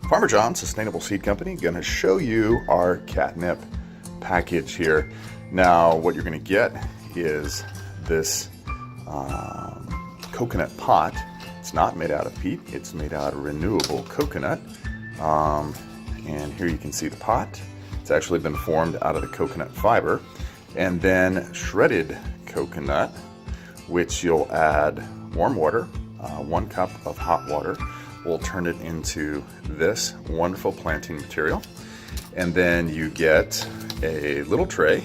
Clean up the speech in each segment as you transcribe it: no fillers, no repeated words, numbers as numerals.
Farmer John, Sustainable Seed Company, going to show you our catnip package here. Now, what you're going to get is this coconut pot. It's not made out of peat, it's made out of renewable coconut. And here you can see the pot. It's actually been formed out of the coconut fiber. And then shredded coconut, which you'll add warm water, 1 cup of hot water. We'll turn it into this wonderful planting material. And then you get a little tray,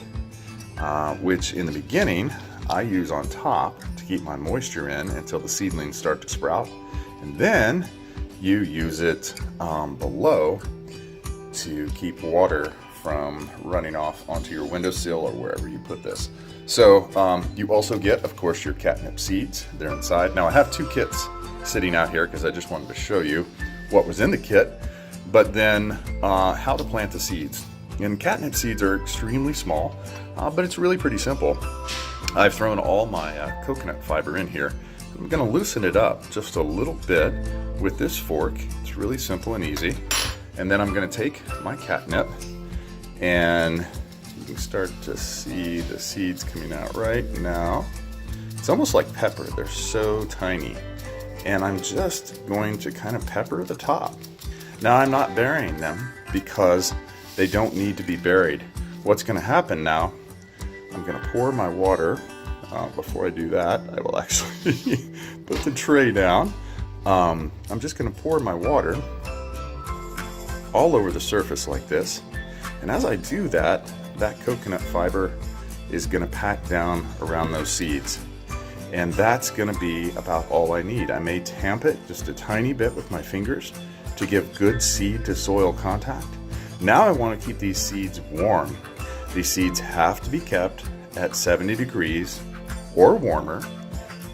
which in the beginning I use on top to keep my moisture in until the seedlings start to sprout. And then you use it below to keep water from running off onto your windowsill or wherever you put this. So you also get, of course, your catnip seeds. They're inside. Now I have 2 kits sitting out here because I just wanted to show you what was in the kit, but then how to plant the seeds. And catnip seeds are extremely small, but it's really pretty simple. I've thrown all my coconut fiber in here. I'm going to loosen it up just a little bit with this fork. It's really simple and easy. And then I'm going to take my catnip, and you can start to see the seeds coming out right now. It's almost like pepper. They're so tiny. And I'm just going to kind of pepper the top. Now I'm not burying them because they don't need to be buried. What's going to happen now, I'm going to pour my water. Before I do that, I will actually put the tray down. I'm just going to pour my water all over the surface like this. And as I do that, that coconut fiber is going to pack down around those seeds. And that's going to be about all I need. I may tamp it just a tiny bit with my fingers to give good seed to soil contact. Now I want to keep these seeds warm. These seeds have to be kept at 70 degrees or warmer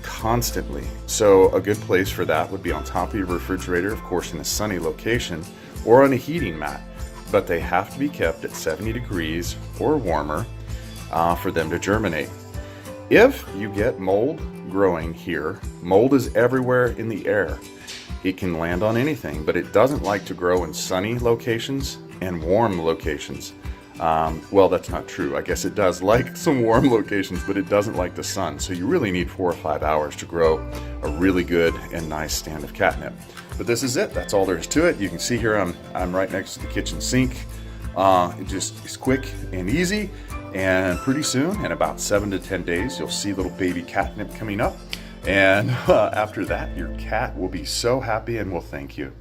constantly. So a good place for that would be on top of your refrigerator, of course in a sunny location, or on a heating mat. But they have to be kept at 70 degrees or warmer for them to germinate. If you get mold growing here, mold is everywhere in the air. It can land on anything, but it doesn't like to grow in sunny locations and warm locations. Well, that's not true. I guess it does like some warm locations, but it doesn't like the sun. So you really need 4 or 5 hours to grow a really good and nice stand of catnip. But this is it. That's all there is to it. You can see here I'm right next to the kitchen sink. It's quick and easy. And pretty soon, in about 7 to 10 days, you'll see little baby catnip coming up. And after that, your cat will be so happy and will thank you.